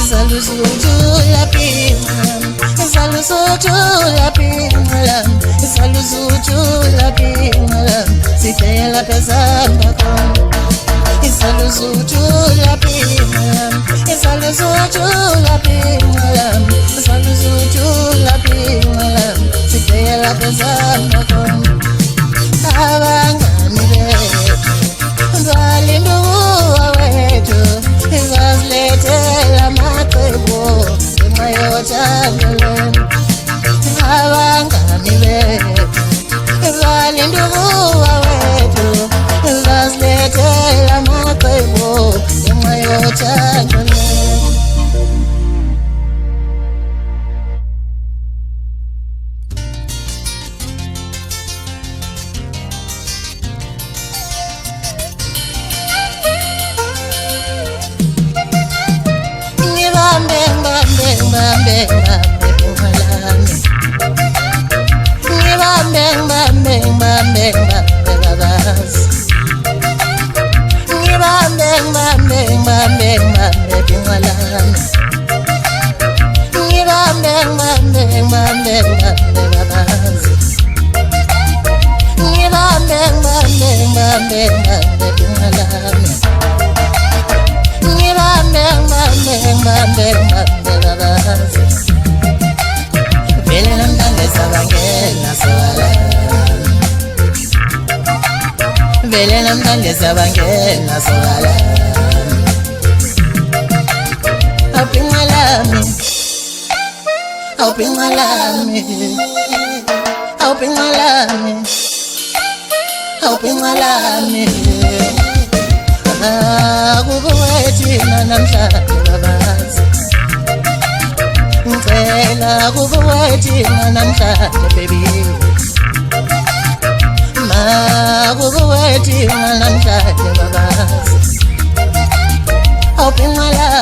Saluzujula pingalam, saluzujula pingalam, saluzujula pingalam, sitela pesamba kon. Saluzujula pingalam, saluzujula pingalam, saluzujula pingalam, sitela pesamba kon. Abangani bethu, balinduwa wethu, izazilethela amacebo ngenxa yothando lwenu. Abangani bethu, balinduwa wethu, izazilethela amacebo ngenxa yothando lwenu. Vele namhlanje sabangena sola awupinqalami awupinqalami awupinqalami awupinqalami kubuwethina namhlanje babazi ngicela kubuwethina namhlanje baby kubuwethina namhlanje babazi awupinqalami